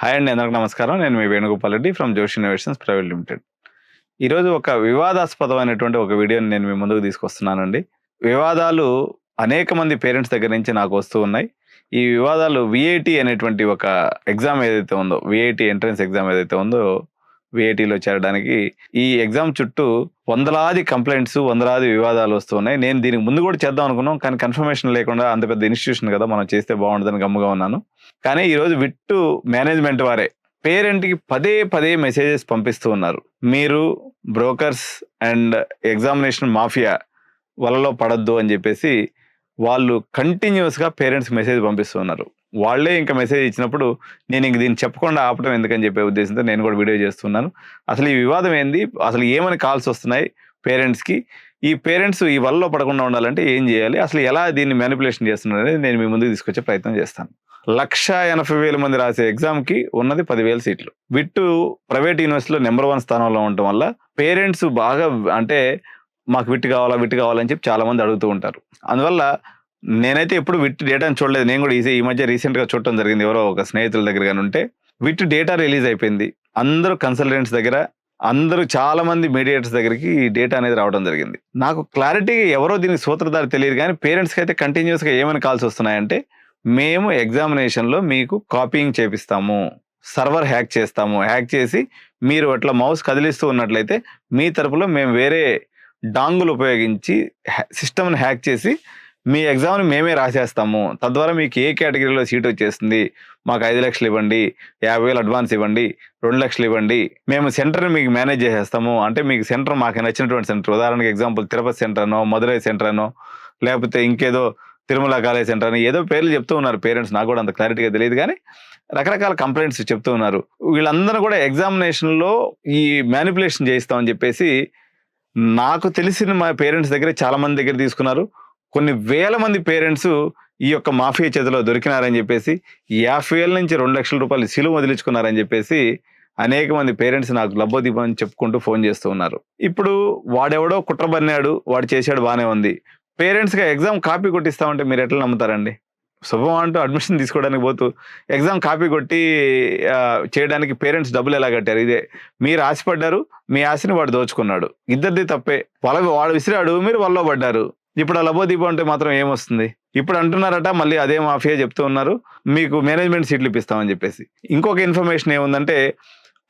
Hi అండి, అందరికి నమస్కారం. నేను మీ వేణుగోపాల్ రెడ్డి ఫ్రమ్ జోష్ ఇన్నోవేషన్స్ ప్రైవేట్ లిమిటెడ్. ఈరోజు ఒక వివాదాస్పదమైనటువంటి ఒక వీడియోని నేను మీ ముందుకు తీసుకొస్తున్నానండి. వివాదాలు అనేక మంది పేరెంట్స్ దగ్గర నుంచి నాకు వస్తూ ఉన్నాయి. ఈ వివాదాలు విఐటి అనేటువంటి ఒక ఎగ్జామ్ ఏదైతే ఉందో, విఐటి ఎంట్రన్స్ ఎగ్జామ్ ఏదైతే ఉందో, విఐటిలో చేరడానికి ఈ ఎగ్జామ్ చుట్టూ వందలాది కంప్లైంట్స్, వందలాది వివాదాలు వస్తున్నాయి. నేను దీనికి ముందు కూడా చేద్దాం అనుకున్నాం, కానీ కన్ఫర్మేషన్ లేకుండా, అంత పెద్ద ఇన్స్టిట్యూషన్ కదా, మనం చేస్తే బాగుంటుందని గమ్ముగా ఉన్నాను. కానీ ఈరోజు విట్టు మేనేజ్మెంట్ వారే పేరెంట్కి పదే పదే మెసేజెస్ పంపిస్తూ ఉన్నారు. మీరు బ్రోకర్స్ అండ్ ఎగ్జామినేషన్ మాఫియా వలలో పడద్దు అని చెప్పేసి వాళ్ళు కంటిన్యూస్గా పేరెంట్స్ మెసేజ్ పంపిస్తూ ఉన్నారు. వాళ్ళే ఇంకా మెసేజ్ ఇచ్చినప్పుడు నేను ఇంక దీన్ని చెప్పకుండా ఆపడం ఎందుకని చెప్పే ఉద్దేశంతో నేను కూడా వీడియో చేస్తున్నాను. అసలు ఈ వివాదం ఏంది, అసలు ఏమని కాల్స్ వస్తున్నాయి పేరెంట్స్కి, ఈ పేరెంట్స్ ఈ వలలో పడకుండా ఉండాలంటే ఏం చేయాలి, అసలు ఎలా దీన్ని మ్యానిపులేషన్ చేస్తున్నారు అనేది నేను మీ ముందుకు తీసుకొచ్చే ప్రయత్నం చేస్తాను. 1,80,000 మంది రాసే ఎగ్జామ్కి ఉన్నది 10,000 సీట్లు. విట్టు ప్రైవేట్ యూనివర్సిటీలో నెంబర్ 1 స్థానంలో ఉండటం వల్ల పేరెంట్స్ బాగా అంటే మాకు విట్టు కావాలని చెప్పి చాలా మంది అడుగుతూ ఉంటారు. అందువల్ల నేనైతే ఎప్పుడు విట్టు డేటాని చూడలేదు. నేను కూడా ఈ మధ్య రీసెంట్గా చూడటం జరిగింది, ఎవరో ఒక స్నేహితుల దగ్గర కానీ ఉంటే. విట్టు డేటా రిలీజ్ అయిపోయింది. అందరూ కన్సల్టెంట్స్ దగ్గర, అందరూ చాలా మంది మీడియేటర్స్ దగ్గరికి ఈ డేటా అనేది రావడం జరిగింది. నాకు క్లారిటీగా ఎవరో దీనికి సూత్రధారి తెలియదు, కానీ పేరెంట్స్కి అయితే కంటిన్యూస్గా ఏమని కాల్స్ వస్తున్నాయంటే, మేము ఎగ్జామినేషన్లో మీకు కాపీయింగ్ చేపిస్తాము, సర్వర్ హ్యాక్ చేస్తాము, హ్యాక్ చేసి మీరు అట్లా మౌస్ కదిలిస్తూ ఉన్నట్లయితే మీ తరపులో మేము వేరే డాంగులు ఉపయోగించి సిస్టమ్ని హ్యాక్ చేసి మీ ఎగ్జామ్ని మేమే రాసేస్తాము, తద్వారా మీకు ఏ కేటగిరీలో సీట్ వచ్చేస్తుంది, మాకు 5 లక్షలు ఇవ్వండి, 50,000 అడ్వాన్స్ ఇవ్వండి, 2 లక్షలు ఇవ్వండి, మేము సెంటర్ని మీకు మేనేజ్ చేసేస్తాము. అంటే మీకు సెంటర్ మాకు నచ్చినటువంటి సెంటర్, ఉదాహరణకి ఎగ్జాంపుల్ తిరుపతి సెంటర్ అనో, మధురై సెంటర్ అనో, లేకపోతే ఇంకేదో తిరుమల కాలేజ్ సెంటర్ అని ఏదో పేర్లు చెప్తూ ఉన్నారు పేరెంట్స్. నాకు కూడా అంత క్లారిటీగా తెలియదు, కానీ రకరకాల కంప్లైంట్స్ చెప్తూ ఉన్నారు. వీళ్ళందరూ కూడా ఎగ్జామినేషన్లో ఈ మ్యానిపులేషన్ చేయిస్తామని చెప్పేసి నాకు తెలిసిన మా పేరెంట్స్ దగ్గర చాలా మంది దగ్గర తీసుకున్నారు. కొన్ని వేల మంది పేరెంట్స్ ఈ యొక్క మాఫియా చేతిలో దొరికినారని చెప్పేసి 50,000 నుంచి 2 లక్షల రూపాయలు సిలువ వదిలించుకున్నారని చెప్పేసి అనేక మంది పేరెంట్స్ నాకు లబ్బోదీపం అని చెప్పుకుంటూ ఫోన్ చేస్తూ ఉన్నారు. ఇప్పుడు వాడెవడో కుట్రబన్నాడు, వాడు చేశాడు, బాగానే ఉంది. పేరెంట్స్గా ఎగ్జామ్ కాపీ కొట్టిస్తామంటే మీరు ఎట్లా నమ్ముతారండి? శుభం అంటూ అడ్మిషన్ తీసుకోవడానికి పోతూ ఎగ్జామ్ కాపీ కొట్టి చేయడానికి పేరెంట్స్ డబ్బులు ఎలా కట్టారు? ఇదే మీరు ఆశపడ్డారు, మీ ఆశని వాడు దోచుకున్నాడు, ఇద్దరిది తప్పే. వాడు విసిరాడు, మీరు వల్ల పడ్డారు. ఇప్పుడు ఆ లబోదీపం అంటే మాత్రం ఏమొస్తుంది? ఇప్పుడు అంటున్నారట, మళ్ళీ అదే మాఫియా చెప్తూ ఉన్నారు మీకు మేనేజ్మెంట్ సీట్లు ఇప్పిస్తామని చెప్పేసి. ఇంకొక ఇన్ఫర్మేషన్ ఏముందంటే,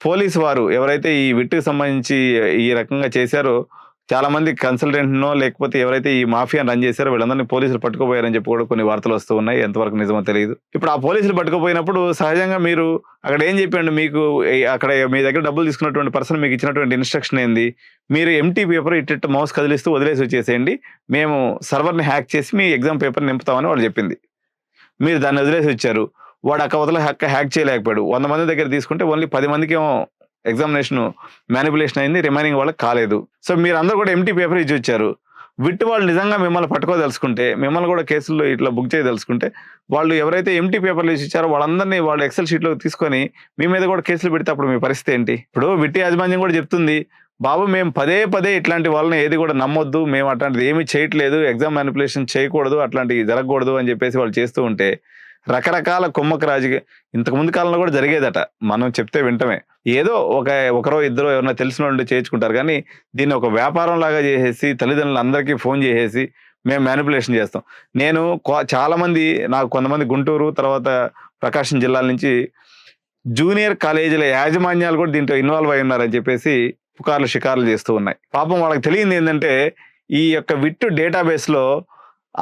పోలీసు వారు ఎవరైతే ఈ విట్టుకు సంబంధించి ఈ రకంగా చేశారో, చాలా మంది కన్సల్టెంట్నో లేకపోతే ఎవరైతే ఈ మాఫియాని రన్ చేశారో వీళ్ళందరినీ పోలీసులు పట్టుకుపోయారని చెప్పి కూడా కొన్ని వార్తలు వస్తూ ఉన్నాయి. ఎంతవరకు నిజమో తెలియదు. ఇప్పుడు ఆ పోలీసులు పట్టుకుపోయినప్పుడు సహజంగా మీరు అక్కడ ఏం చెప్పండి, మీకు అక్కడ మీ దగ్గర డబ్బులు తీసుకున్నటువంటి పర్సన్ మీకు ఇచ్చినటువంటి ఇన్స్ట్రక్షన్ ఏంది? మీరు ఎంటీ పేపర్ ఇట్ట మౌస్ కదిలిస్తూ వదిలేసి వచ్చేసేయండి, మేము సర్వర్ని హ్యాక్ చేసి మీ ఎగ్జామ్ పేపర్ నింపుతామని వాడు చెప్పింది. మీరు దాన్ని వదిలేసి వచ్చారు. వాడు అక్క వదల హ్యాక్ చేయలేకపోయాడు. 100 మంది దగ్గర తీసుకుంటే ఓన్లీ 10 మందికి ఏమో ఎగ్జామినేషన్ మ్యానిపులేషన్ అయింది, రిమైనింగ్ వాళ్ళకి కాలేదు. సో మీరు అందరూ కూడా ఎంటీ పేపర్ ఇచ్చి వచ్చారు. విట్టు వాళ్ళు నిజంగా మిమ్మల్ని పట్టుకోదలుచుకుంటే, మిమ్మల్ని కూడా కేసుల్లో ఇట్లా బుక్ చేయదలుచుకుంటే, వాళ్ళు ఎవరైతే ఎంటీ పేపర్లు ఇచ్చి ఇచ్చారో వాళ్ళందరినీ వాళ్ళు ఎక్సెల్ షీట్లోకి తీసుకొని మీ మీద కూడా కేసులు పెడితే అప్పుడు మీ పరిస్థితి ఏంటి? ఇప్పుడు విట్టి యాజమాన్యం కూడా చెప్తుంది, బాబు మేము పదే పదే ఇట్లాంటి వాళ్ళని ఏది కూడా నమ్మొద్దు, మేము అట్లాంటిది ఏమీ చేయట్లేదు, ఎగ్జామ్ మ్యానిపులేషన్ చేయకూడదు, అట్లాంటివి జరగకూడదు అని చెప్పేసి వాళ్ళు చేస్తూ ఉంటే, రకరకాల కుమ్మక రాజకీయ ఇంతకుముందు కాలంలో కూడా జరిగేదట, మనం చెప్తే వింటమే. ఏదో ఒకరో ఇద్దరో ఎవరైనా తెలిసిన వాళ్ళు చేయించుకుంటారు, కానీ దీన్ని ఒక వ్యాపారం లాగా చేసేసి తల్లిదండ్రులు అందరికీ ఫోన్ చేసేసి మేము మ్యానిపులేషన్ చేస్తాం. నేను చాలామంది, నాకు కొంతమంది గుంటూరు తర్వాత ప్రకాశం జిల్లాల నుంచి జూనియర్ కాలేజీల యాజమాన్యాలు కూడా దీంట్లో ఇన్వాల్వ్ అయి ఉన్నారని చెప్పేసి పుకార్లు షికార్లు చేస్తూ ఉన్నాయి. పాపం వాళ్ళకి తెలియంది ఏంటంటే, ఈ యొక్క విట్టు డేటాబేస్లో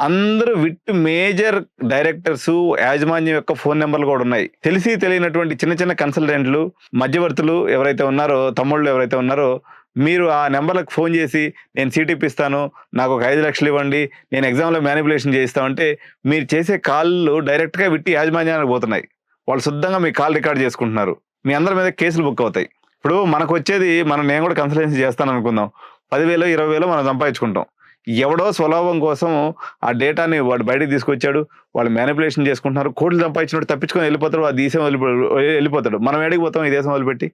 అందరూ విట్టు మేజర్ డైరెక్టర్స్, యాజమాన్యం యొక్క ఫోన్ నెంబర్లు కూడా ఉన్నాయి. తెలిసి తెలియనటువంటి చిన్న చిన్న కన్సల్టెంట్లు, మధ్యవర్తులు ఎవరైతే ఉన్నారో, తమ్ముళ్ళు ఎవరైతే ఉన్నారో, మీరు ఆ నెంబర్లకు ఫోన్ చేసి నేను సీట్ ఇప్పిస్తాను, నాకు ఒక 5 లక్షలు ఇవ్వండి, నేను ఎగ్జామ్లో మ్యానిపులేషన్ చేయిస్తామంటే మీరు చేసే కాళ్ళు డైరెక్ట్గా విట్టి యాజమాన్యానికి పోతున్నాయి. వాళ్ళు శుద్ధంగా మీ కాల్ రికార్డ్ చేసుకుంటున్నారు. మీ అందరి మీద కేసులు బుక్ అవుతాయి. ఇప్పుడు మనకు వచ్చేది, నేను కూడా కన్సల్టెన్సీ చేస్తాను అనుకుందాం, 10,000 20,000 మనం సంపాదించుకుంటాం. ఎవడో స్వలాభం కోసం ఆ డేటాని వాడు బయటకు తీసుకొచ్చాడు, వాళ్ళు మ్యానిపులేషన్ చేసుకుంటున్నారు, కోట్లు సంపాదించినట్టు తప్పించుకొని వెళ్ళిపోతాడు, ఆ దేశం వెళ్ళిపోతాడు. మనం ఎడిగిపోతాం ఈ దేశం వదిలిపెట్టి?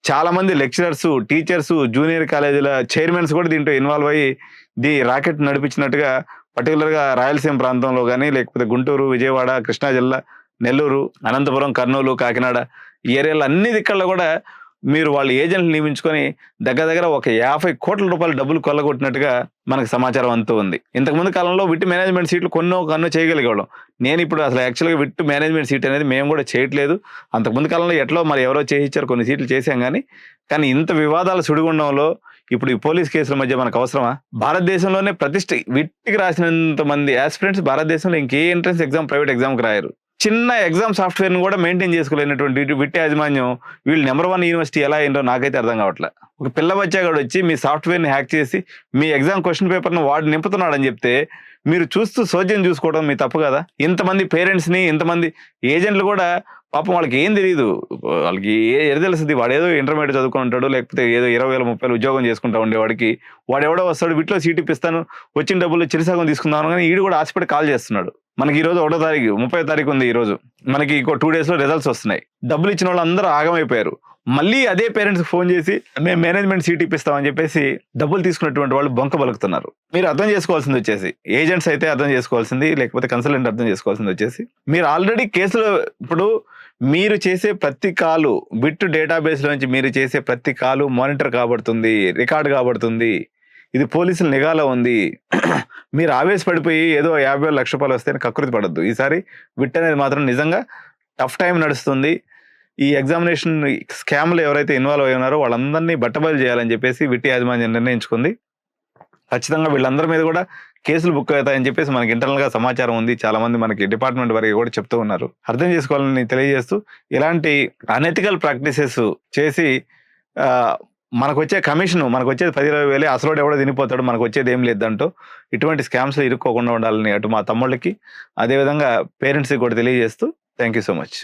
చాలా మంది లెక్చరర్స్, టీచర్స్, జూనియర్ కాలేజీల చైర్మన్స్ కూడా దీంట్లో ఇన్వాల్వ్ అయ్యి రాకెట్ నడిపించినట్టుగా, పర్టికులర్గా రాయలసీమ ప్రాంతంలో కానీ, లేకపోతే గుంటూరు, విజయవాడ, కృష్ణా జిల్లా, నెల్లూరు, అనంతపురం, కర్నూలు, కాకినాడ ఈ ఏరియాలో అన్ని దిక్కల్లో కూడా మీరు వాళ్ళ ఏజెంట్లు నియమించుకొని దగ్గర ఒక 50 కోట్ల రూపాయల డబ్బులు కొల్లగొట్టినట్టుగా మనకు సమాచారం అంతూ ఉంది. ఇంతకుముందు కాలంలో విట్ మేనేజ్మెంట్ సీట్లు కన్నో చేయగలిగేవాళ్ళం. నేను ఇప్పుడు అసలు యాక్చువల్గా విట్ మేనేజ్మెంట్ సీట్ అనేది మేము కూడా చేయట్లేదు. అంతకుముందు కాలంలో ఎట్లో మరి ఎవరో చేయించారు, కొన్ని సీట్లు చేసాం. కానీ ఇంత వివాదాల సుడిగుండంలో ఇప్పుడు ఈ పోలీస్ కేసుల మధ్య మనకు అవసరమా? భారతదేశంలోనే విట్టికి రాసినంత మంది ఆస్పిరెంట్స్ భారతదేశంలో ఇంకే ఎంట్రన్స్ ఎగ్జామ్, ప్రైవేట్ ఎగ్జామ్కి రాయరు. చిన్న ఎగ్జామ్ సాఫ్ట్వేర్ని కూడా మెయింటైన్ చేసుకోలేనటువంటి విట్ యాజమాన్యం వీళ్ళు నెంబర్ 1 యూనివర్సిటీ ఎలా అయిందో నాకైతే అర్థం కావట్లే. ఒక పిల్ల బచ్చాగాడు వచ్చి మీ సాఫ్ట్వేర్ని హ్యాక్ చేసి మీ ఎగ్జామ్ క్వశ్చన్ పేపర్ను వాడు నింపుతున్నాడని చెప్తే మీరు చూస్తూ సోద్యం చూసుకోవడం మీ తప్పు కదా? ఇంతమంది పేరెంట్స్ని, ఇంతమంది ఏజెంట్లు కూడా పాపం వాళ్ళకి ఏం తెలియదు. వాళ్ళకి తెలుస్తుంది, వాడు ఏదో ఇంటర్మీడియట్ చదువుకుని ఉంటాడు, లేకపోతే ఏదో 20,000 30,000 ఉద్యోగం చేసుకుంటా ఉండేవాడికి వాడు ఎవడో వస్తాడు, వీటిలో సీట్ ఇప్పిస్తాను, వచ్చిన డబ్బులు చిరుసగం తీసుకుందాను కానీ ఈడు కూడా హాస్పిటల్ కాల్ చేస్తున్నాడు. మనకి ఈ రోజు 1వ తారీఖు, 30వ తారీఖు ఉంది. ఈ రోజు మనకి ఇంకో 2 days లో రిజల్ట్స్ వస్తున్నాయి. డబ్బులు ఇచ్చిన వాళ్ళు అందరూ ఆగమైపోయారు. మళ్ళీ అదే పేరెంట్స్ ఫోన్ చేసి మేము మేనేజ్మెంట్ సీట్ ఇప్పిస్తామని చెప్పేసి డబ్బులు తీసుకున్నటువంటి వాళ్ళు బొంక బలుకుతున్నారు. మీరు అర్థం చేసుకోవాల్సింది వచ్చేసి ఏజెంట్స్ అయితే అర్థం చేసుకోవాల్సింది, లేకపోతే కన్సల్టెంట్ అర్థం చేసుకోవాల్సింది వచ్చేసి మీరు ఆల్రెడీ కేసులో ఇప్పుడు మీరు చేసే ప్రతి కాలు బిట్ డేటాబేస్ లోంచి మీరు చేసే ప్రతి కాలు మానిటర్ కాబడుతుంది, రికార్డ్ కాబడుతుంది. ఇది పోలీసుల నిఘాలో ఉంది. మీరు ఆవేశపడిపోయి ఏదో 50,000 లక్ష రూపాయలు వస్తే కకృతి పడద్దు. ఈసారి బిట్ అనేది మాత్రం నిజంగా టఫ్ టైం నడుస్తుంది. ఈ ఎగ్జామినేషన్ స్కామ్లో ఎవరైతే ఇన్వాల్వ్ అయి ఉన్నారో వాళ్ళందరినీ బట్టబయలు చేయాలని చెప్పేసి విట్ యాజమాన్యం నిర్ణయించుకుంది. ఖచ్చితంగా వీళ్ళందరి మీద కూడా కేసులు బుక్ అవుతాయని చెప్పేసి మనకి ఇంటర్నల్ గా సమాచారం ఉంది. చాలా మంది మనకి డిపార్ట్మెంట్ వరకు కూడా చెప్తూ ఉన్నారు. అర్థం చేసుకోవాలని తెలియజేస్తూ ఇలాంటి అనెథికల్ ప్రాక్టీసెస్ చేసి మనకు వచ్చే కమిషన్, మనకు వచ్చేది 10-20 అసలు ఎవడో తినిపోతాడు, మనకు వచ్చేది ఏం లేదంటూ ఇటువంటి స్కామ్స్ లో ఇరుక్కోకుండా ఉండాలని అటు మా తమ్ముళ్ళకి, అదేవిధంగా పేరెంట్స్కి కూడా తెలియజేస్తూ థ్యాంక్ యూ సో మచ్.